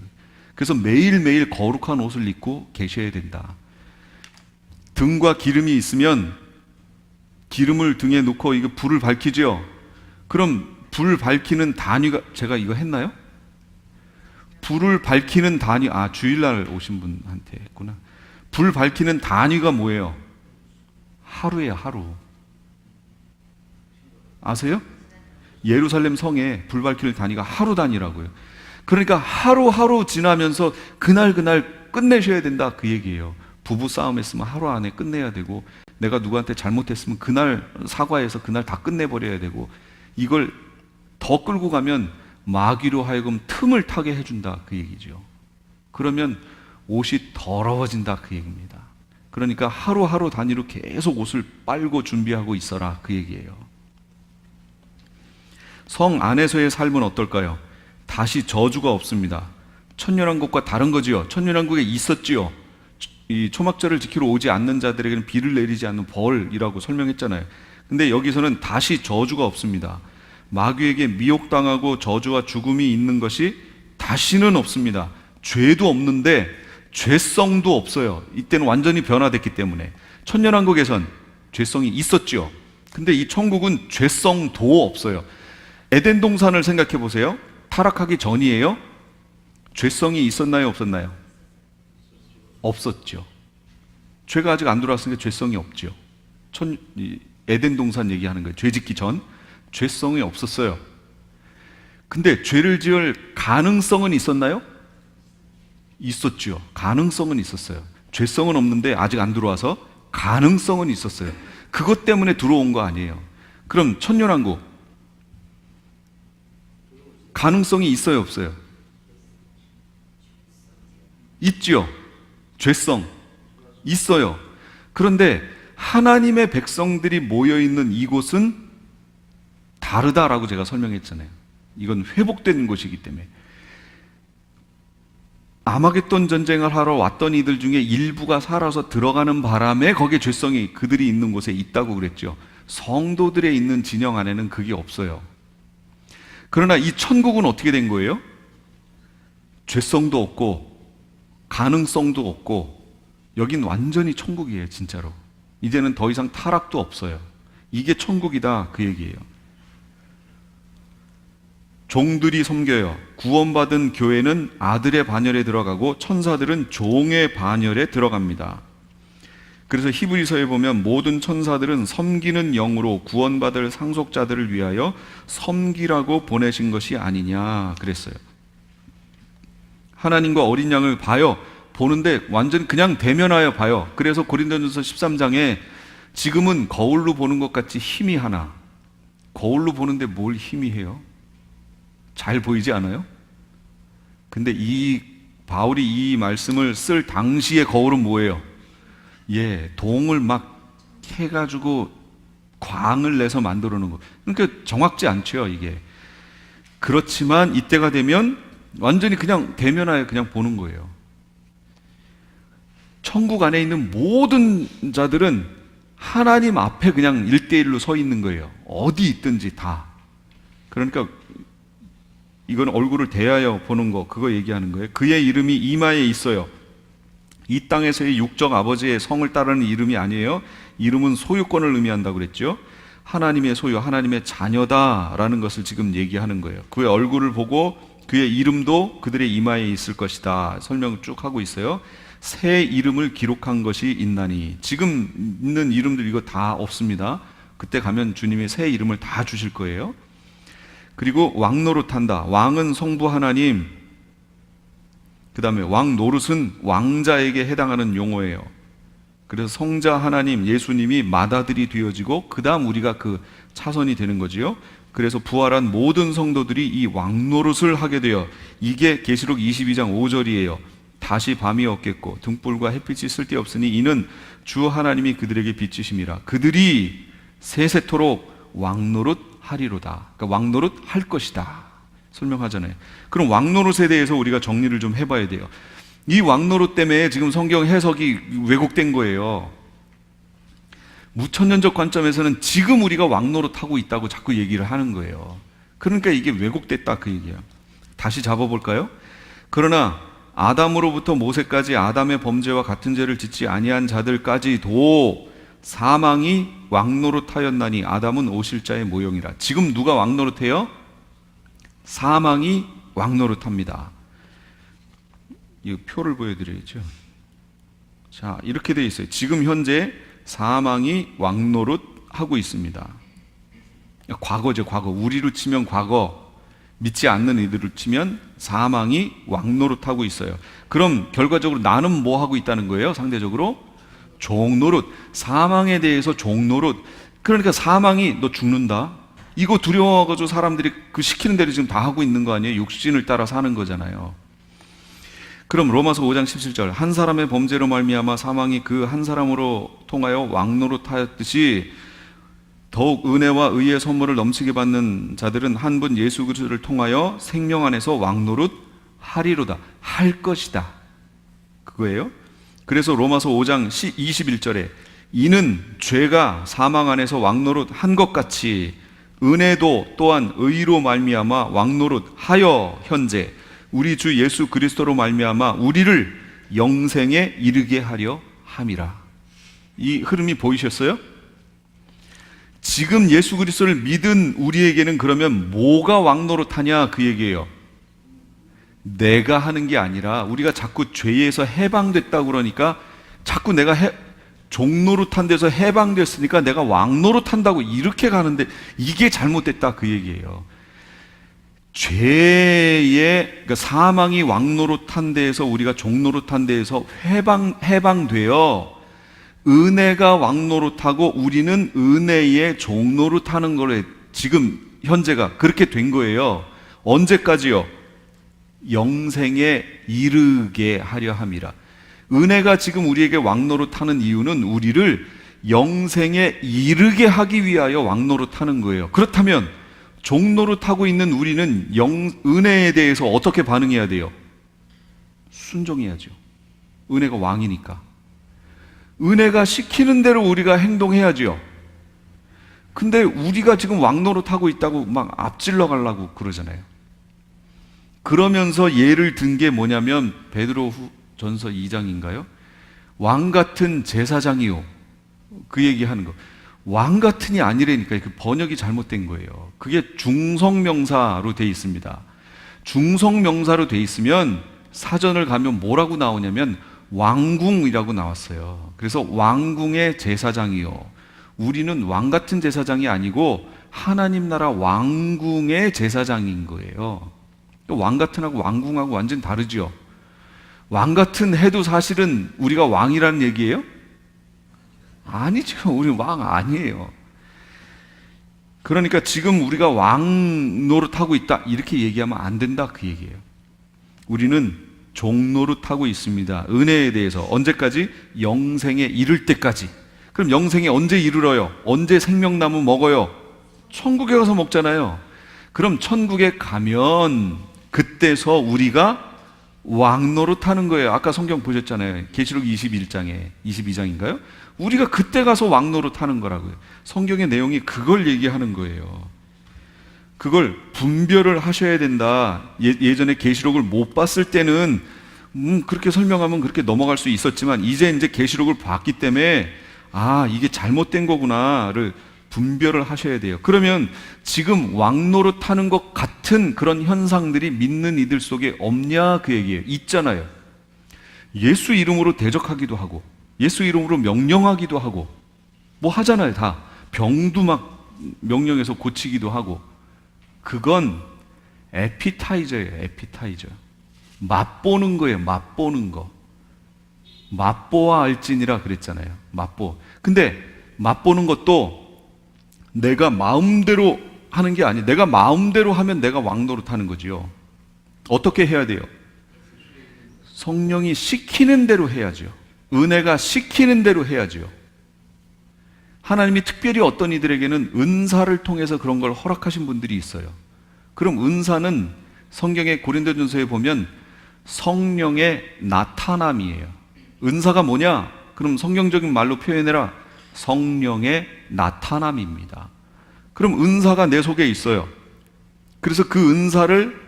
그래서 매일매일 거룩한 옷을 입고 계셔야 된다. 등과 기름이 있으면 기름을 등에 놓고 이거 불을 밝히죠. 그럼 불 밝히는 단위가, 제가 이거 했나요? 불을 밝히는 단위, 주일날 오신 분한테 했구나. 불 밝히는 단위가 뭐예요? 하루예요, 하루. 아세요? 예루살렘 성에 불 밝히는 단위가 하루 단위라고요. 그러니까 하루하루 지나면서 그날 끝내셔야 된다, 그 얘기예요. 부부 싸움 했으면 하루 안에 끝내야 되고, 내가 누구한테 잘못했으면 그날 사과해서 그날 다 끝내버려야 되고, 이걸 더 끌고 가면 마귀로 하여금 틈을 타게 해준다, 그 얘기죠. 그러면 옷이 더러워진다, 그 얘기입니다. 그러니까 하루하루 단위로 계속 옷을 빨고 준비하고 있어라, 그 얘기예요. 성 안에서의 삶은 어떨까요? 다시 저주가 없습니다. 천년왕국과 다른 거지요. 천년왕국에 있었지요. 이 초막절을 지키러 오지 않는 자들에게는 비를 내리지 않는 벌이라고 설명했잖아요. 근데 여기서는 다시 저주가 없습니다. 마귀에게 미혹당하고 저주와 죽음이 있는 것이 다시는 없습니다. 죄도 없는데 죄성도 없어요. 이때는 완전히 변화됐기 때문에. 천년왕국에선 죄성이 있었죠. 근데 이 천국은 죄성도 없어요. 에덴 동산을 생각해 보세요. 타락하기 전이에요? 죄성이 있었나요, 없었나요? 없었죠. 죄가 아직 안 들어왔으니까 죄성이 없죠. 에덴 동산 얘기하는 거예요. 죄 짓기 전 죄성이 없었어요. 근데 죄를 지을 가능성은 있었나요? 있었죠. 가능성은 있었어요. 죄성은 없는데 아직 안 들어와서 가능성은 있었어요. 그것 때문에 들어온 거 아니에요. 그럼 천년왕국 가능성이 있어요, 없어요? 있죠. 죄성 있어요. 그런데 하나님의 백성들이 모여있는 이곳은 다르다라고 제가 설명했잖아요. 이건 회복되는 곳이기 때문에. 아마겟돈 전쟁을 하러 왔던 이들 중에 일부가 살아서 들어가는 바람에 거기에 죄성이 그들이 있는 곳에 있다고 그랬죠. 성도들의 있는 진영 안에는 그게 없어요. 그러나 이 천국은 어떻게 된 거예요? 죄성도 없고 가능성도 없고 여긴 완전히 천국이에요, 진짜로. 이제는 더 이상 타락도 없어요. 이게 천국이다, 그 얘기예요. 종들이 섬겨요. 구원받은 교회는 아들의 반열에 들어가고 천사들은 종의 반열에 들어갑니다. 그래서 히브리서에 보면 모든 천사들은 섬기는 영으로 구원받을 상속자들을 위하여 섬기라고 보내신 것이 아니냐 그랬어요. 하나님과 어린 양을 봐요. 보는데 완전 그냥 대면하여 봐요. 그래서 고린도전서 13장에 지금은 거울로 보는 것 같이 희미하나, 거울로 보는데 뭘 희미해요? 잘 보이지 않아요? 근데 이 바울이 이 말씀을 쓸 당시의 거울은 뭐예요? 동을 막 해가지고 광을 내서 만들어 놓은 거. 그러니까 정확지 않죠, 이게. 그렇지만 이때가 되면 완전히 그냥 대면하여 그냥 보는 거예요. 천국 안에 있는 모든 자들은 하나님 앞에 그냥 1대1로 서 있는 거예요. 어디 있든지 다. 그러니까 이건 얼굴을 대하여 보는 거, 그거 얘기하는 거예요. 그의 이름이 이마에 있어요. 이 땅에서의 육적 아버지의 성을 따르는 이름이 아니에요. 이름은 소유권을 의미한다고 그랬죠. 하나님의 소유, 하나님의 자녀다라는 것을 지금 얘기하는 거예요. 그의 얼굴을 보고 그의 이름도 그들의 이마에 있을 것이다. 설명을 쭉 하고 있어요. 새 이름을 기록한 것이 있나니. 지금 있는 이름들 이거 다 없습니다. 그때 가면 주님이 새 이름을 다 주실 거예요. 그리고 왕 노릇한다. 왕은 성부 하나님, 그 다음에 왕 노릇은 왕자에게 해당하는 용어예요. 그래서 성자 하나님, 예수님이 맏아들이 되어지고 그 다음 우리가 그 차선이 되는 거지요. 그래서 부활한 모든 성도들이 이 왕 노릇을 하게 되어, 이게 계시록 22장 5절이에요. 다시 밤이 없겠고 등불과 햇빛이 쓸데없으니 이는 주 하나님이 그들에게 빛이심이라. 그들이 세세토록 왕 노릇 하리로다. 그러니까 왕 노릇 할 것이다 설명하잖아요. 그럼 왕 노릇에 대해서 우리가 정리를 좀 해봐야 돼요. 이 왕 노릇 때문에 지금 성경 해석이 왜곡된 거예요. 무천년적 관점에서는 지금 우리가 왕 노릇하고 있다고 자꾸 얘기를 하는 거예요. 그러니까 이게 왜곡됐다 그 얘기예요. 다시 잡아볼까요? 그러나 아담으로부터 모세까지 아담의 범죄와 같은 죄를 짓지 아니한 자들까지도 사망이 왕노릇하였나니 아담은 오실자의 모형이라. 지금 누가 왕노릇해요? 사망이 왕노릇합니다. 이 표를 보여드려야죠. 자, 이렇게 되어 있어요. 지금 현재 사망이 왕노릇하고 있습니다. 과거죠, 과거. 우리로 치면 과거, 믿지 않는 이들을 치면 사망이 왕노릇하고 있어요. 그럼 결과적으로 나는 뭐 하고 있다는 거예요? 상대적으로 종노릇. 사망에 대해서 종노릇. 그러니까 사망이 너 죽는다, 이거 두려워가지고 사람들이 그 시키는 대로 지금 다 하고 있는 거 아니에요? 육신을 따라 사는 거잖아요. 그럼 로마서 5장 17절, 한 사람의 범죄로 말미암아 사망이 그 한 사람으로 통하여 왕노릇하였듯이 더욱 은혜와 의의 선물을 넘치게 받는 자들은 한 분 예수 그리스도를 통하여 생명 안에서 왕노릇 하리로다. 할 것이다, 그거예요. 그래서 로마서 5장 21절에 이는 죄가 사망 안에서 왕노릇 한 것 같이 은혜도 또한 의로 말미암아 왕노릇 하여 현재 우리 주 예수 그리스도로 말미암아 우리를 영생에 이르게 하려 함이라. 이 흐름이 보이셨어요? 지금 예수 그리스도를 믿은 우리에게는 그러면 뭐가 왕노릇하냐 그 얘기예요. 내가 하는 게 아니라 우리가 자꾸 죄에서 해방됐다고 그러니까 자꾸 내가 종노릇한 데서 해방됐으니까 내가 왕노릇한다고 이렇게 가는데 이게 잘못됐다 그 얘기예요. 죄의 그러니까 사망이 왕노릇한 데에서 우리가 종노릇한 데에서 해방되어 은혜가 왕노릇하고 우리는 은혜의 종노릇하는 거래. 지금 현재가 그렇게 된 거예요. 언제까지요? 영생에 이르게 하려 함이라. 은혜가 지금 우리에게 왕노릇하는 이유는 우리를 영생에 이르게 하기 위하여 왕노릇하는 거예요. 그렇다면 종노릇하고 있는 우리는 은혜에 대해서 어떻게 반응해야 돼요? 순종해야죠. 은혜가 왕이니까. 은혜가 시키는 대로 우리가 행동해야죠. 근데 우리가 지금 왕노릇하고 있다고 막 앞질러 가려고 그러잖아요. 그러면서 예를 든 게 뭐냐면 베드로 전서 2장인가요? 왕 같은 제사장이요, 그 얘기하는 거. 왕 같은이 아니라니까. 그 번역이 잘못된 거예요. 그게 중성명사로 돼 있습니다. 중성명사로 돼 있으면 사전을 가면 뭐라고 나오냐면 왕궁이라고 나왔어요. 그래서 왕궁의 제사장이요. 우리는 왕 같은 제사장이 아니고 하나님 나라 왕궁의 제사장인 거예요. 왕 같은하고 왕궁하고 완전 다르죠. 왕 같은 해도 사실은 우리가 왕이라는 얘기예요? 아니죠. 우리 왕 아니에요. 그러니까 지금 우리가 왕 노릇하고 있다 이렇게 얘기하면 안 된다 그 얘기예요. 우리는 종 노릇하고 있습니다. 은혜에 대해서. 언제까지? 영생에 이를 때까지. 그럼 영생에 언제 이르러요? 언제 생명나무 먹어요? 천국에 가서 먹잖아요. 그럼 천국에 가면 그때서 우리가 왕 노릇하는 거예요. 아까 성경 보셨잖아요. 계시록 21장에 22장인가요? 우리가 그때 가서 왕 노릇하는 거라고요. 성경의 내용이 그걸 얘기하는 거예요. 그걸 분별을 하셔야 된다. 예전에 계시록을 못 봤을 때는 그렇게 설명하면 그렇게 넘어갈 수 있었지만 이제 계시록을 봤기 때문에 아, 이게 잘못된 거구나를 분별을 하셔야 돼요. 그러면 지금 왕노릇하는 것 같은 그런 현상들이 믿는 이들 속에 없냐 그 얘기예요. 있잖아요. 예수 이름으로 대적하기도 하고 예수 이름으로 명령하기도 하고 뭐 하잖아요. 다 병도 막 명령해서 고치기도 하고. 그건 에피타이저예요. 에피타이저. 맛보는 거예요. 맛보는 거. 맛보아 알지니라 그랬잖아요. 맛보. 근데 맛보는 것도 내가 마음대로 하는 게 아니에요. 내가 마음대로 하면 내가 왕노릇하는 거지요. 어떻게 해야 돼요? 성령이 시키는 대로 해야죠. 은혜가 시키는 대로 해야죠. 하나님이 특별히 어떤 이들에게는 은사를 통해서 그런 걸 허락하신 분들이 있어요. 그럼 은사는 성경의 고린도전서에 보면 성령의 나타남이에요. 은사가 뭐냐? 그럼 성경적인 말로 표현해라. 성령의 나타남입니다. 그럼 은사가 내 속에 있어요. 그래서 그 은사를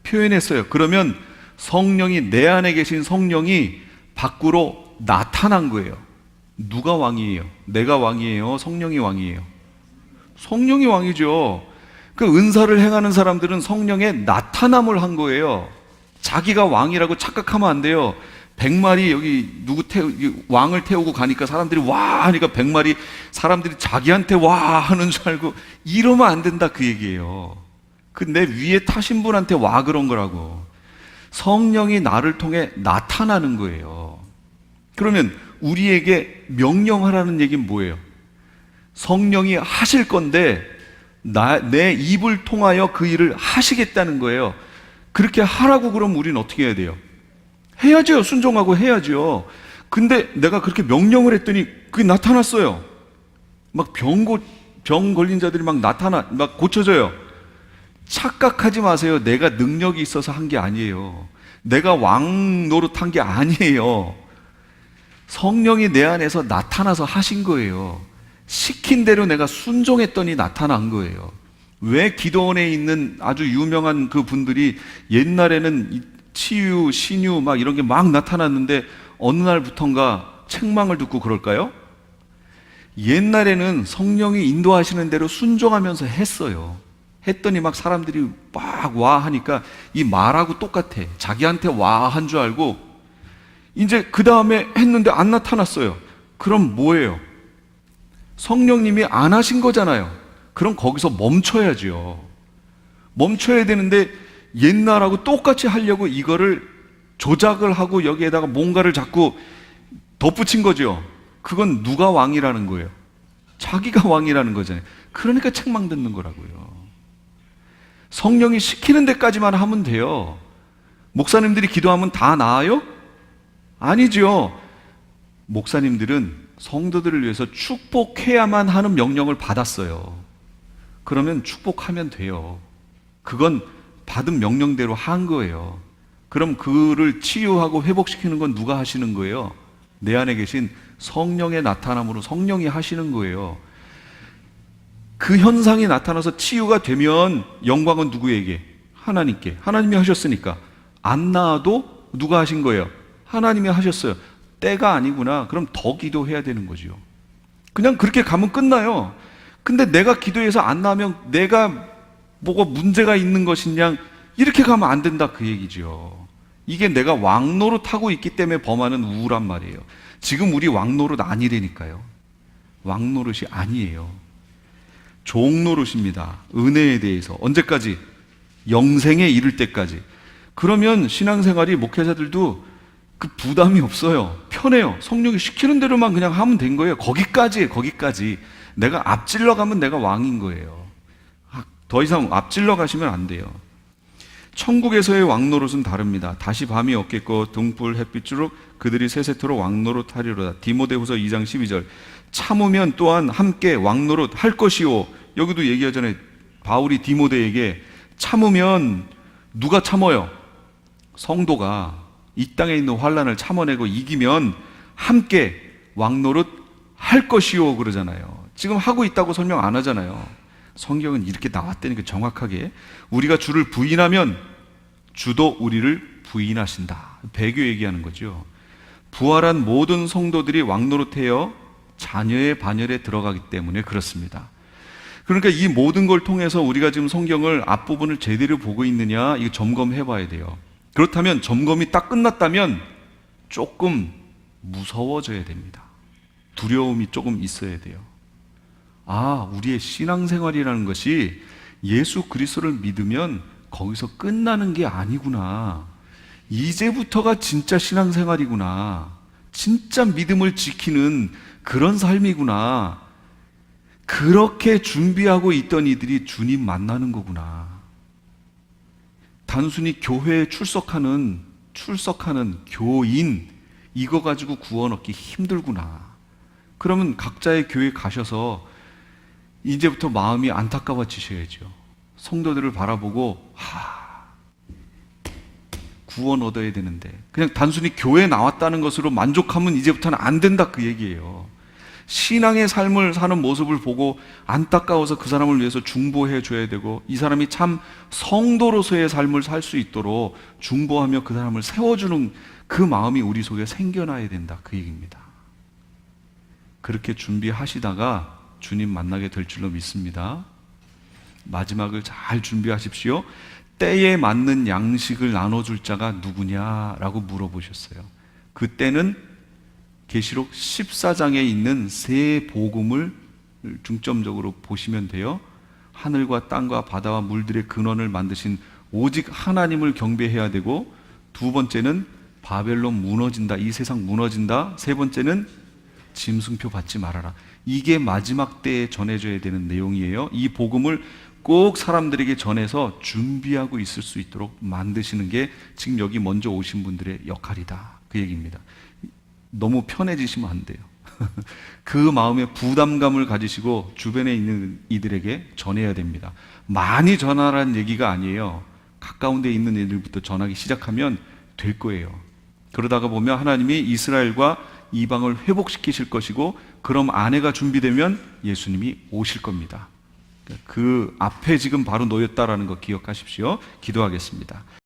표현했어요. 그러면 성령이, 내 안에 계신 성령이 밖으로 나타난 거예요. 누가 왕이에요? 내가 왕이에요? 성령이 왕이에요? 성령이 왕이죠. 그 은사를 행하는 사람들은 성령의 나타남을 한 거예요. 자기가 왕이라고 착각하면 안 돼요. 100마리 여기 왕을 태우고 가니까 사람들이 와 하니까 100마리 사람들이 자기한테 와 하는 줄 알고 이러면 안 된다 그 얘기예요. 그 내 위에 타신 분한테 와 그런 거라고. 성령이 나를 통해 나타나는 거예요. 그러면 우리에게 명령하라는 얘기는 뭐예요? 성령이 하실 건데 내 입을 통하여 그 일을 하시겠다는 거예요. 그렇게 하라고 그러면 우리는 어떻게 해야 돼요? 해야죠. 순종하고 해야죠. 근데 내가 그렇게 명령을 했더니 그게 나타났어요. 막 병 걸린 자들이 막 고쳐져요. 착각하지 마세요. 내가 능력이 있어서 한 게 아니에요. 내가 왕 노릇한 게 아니에요. 성령이 내 안에서 나타나서 하신 거예요. 시킨 대로 내가 순종했더니 나타난 거예요. 왜 기도원에 있는 아주 유명한 그 분들이 옛날에는 치유, 신유 막 이런 게 막 나타났는데 어느 날부턴가 책망을 듣고 그럴까요? 옛날에는 성령이 인도하시는 대로 순종하면서 했어요. 했더니 막 사람들이 막 와 하니까 이 말하고 똑같아. 자기한테 와 한 줄 알고 이제 그 다음에 했는데 안 나타났어요. 그럼 뭐예요? 성령님이 안 하신 거잖아요. 그럼 거기서 멈춰야죠. 멈춰야 되는데 옛날하고 똑같이 하려고 이거를 조작을 하고 여기에다가 뭔가를 자꾸 덧붙인 거죠. 그건 누가 왕이라는 거예요? 자기가 왕이라는 거잖아요. 그러니까 책망 듣는 거라고요. 성령이 시키는 데까지만 하면 돼요. 목사님들이 기도하면 다 나아요? 아니죠. 목사님들은 성도들을 위해서 축복해야만 하는 명령을 받았어요. 그러면 축복하면 돼요. 그건 받은 명령대로 한 거예요. 그럼 그를 치유하고 회복시키는 건 누가 하시는 거예요? 내 안에 계신 성령의 나타남으로 성령이 하시는 거예요. 그 현상이 나타나서 치유가 되면 영광은 누구에게? 하나님께. 하나님이 하셨으니까. 안 나아도 누가 하신 거예요? 하나님이 하셨어요. 때가 아니구나. 그럼 더 기도해야 되는 거죠. 그냥 그렇게 가면 끝나요. 근데 내가 기도해서 안 나면 내가 뭐가 문제가 있는 것이냐, 이렇게 가면 안 된다 그 얘기죠. 이게 내가 왕노릇하고 있기 때문에 범하는 우울한 말이에요. 지금 우리 왕노릇 아니라니까요. 왕노릇이 아니에요. 종노릇입니다. 은혜에 대해서. 언제까지? 영생에 이를 때까지. 그러면 신앙생활이, 목회자들도 그 부담이 없어요. 편해요. 성령이 시키는 대로만 그냥 하면 된 거예요. 거기까지예요. 거기까지. 내가 앞질러 가면 내가 왕인 거예요. 더 이상 앞질러 가시면 안 돼요. 천국에서의 왕노릇은 다릅니다. 다시 밤이 없겠고 등불 햇빛으로 그들이 세세토록 왕노릇 하리로다. 디모데후서 2장 12절. 참으면 또한 함께 왕노릇 할 것이요. 여기도 얘기하잖아요. 바울이 디모데에게 참으면 누가 참어요? 성도가 이 땅에 있는 환난을 참아내고 이기면 함께 왕노릇 할 것이요 그러잖아요. 지금 하고 있다고 설명 안 하잖아요. 성경은 이렇게 나왔다니까 정확하게. 우리가 주를 부인하면 주도 우리를 부인하신다. 배교 얘기하는 거죠. 부활한 모든 성도들이 왕노릇하여 자녀의 반열에 들어가기 때문에 그렇습니다. 그러니까 이 모든 걸 통해서 우리가 지금 성경을 앞부분을 제대로 보고 있느냐, 이거 점검해 봐야 돼요. 그렇다면 점검이 딱 끝났다면 조금 무서워져야 됩니다. 두려움이 조금 있어야 돼요. 아, 우리의 신앙생활이라는 것이 예수 그리스도를 믿으면 거기서 끝나는 게 아니구나. 이제부터가 진짜 신앙생활이구나. 진짜 믿음을 지키는 그런 삶이구나. 그렇게 준비하고 있던 이들이 주님 만나는 거구나. 단순히 교회에 출석하는 교인, 이거 가지고 구원 얻기 힘들구나. 그러면 각자의 교회 가셔서 이제부터 마음이 안타까워지셔야죠. 성도들을 바라보고 구원 얻어야 되는데 그냥 단순히 교회에 나왔다는 것으로 만족하면 이제부터는 안 된다, 그 얘기예요. 신앙의 삶을 사는 모습을 보고 안타까워서 그 사람을 위해서 중보해 줘야 되고, 이 사람이 참 성도로서의 삶을 살 수 있도록 중보하며 그 사람을 세워주는 그 마음이 우리 속에 생겨나야 된다, 그 얘기입니다. 그렇게 준비하시다가 주님 만나게 될 줄로 믿습니다. 마지막을 잘 준비하십시오. 때에 맞는 양식을 나눠줄 자가 누구냐라고 물어보셨어요. 그 때는 계시록 14장에 있는 세 복음을 중점적으로 보시면 돼요. 하늘과 땅과 바다와 물들의 근원을 만드신 오직 하나님을 경배해야 되고, 두 번째는 바벨론 무너진다, 이 세상 무너진다. 세 번째는 짐승표 받지 말아라. 이게 마지막 때에 전해져야 되는 내용이에요. 이 복음을 꼭 사람들에게 전해서 준비하고 있을 수 있도록 만드시는 게 지금 여기 먼저 오신 분들의 역할이다, 그 얘기입니다. 너무 편해지시면 안 돼요. 그 마음의 부담감을 가지시고 주변에 있는 이들에게 전해야 됩니다. 많이 전하라는 얘기가 아니에요. 가까운 데 있는 이들부터 전하기 시작하면 될 거예요. 그러다가 보면 하나님이 이스라엘과 이방을 회복시키실 것이고, 그럼 아내가 준비되면 예수님이 오실 겁니다. 그 앞에 지금 바로 놓였다라는 거 기억하십시오. 기도하겠습니다.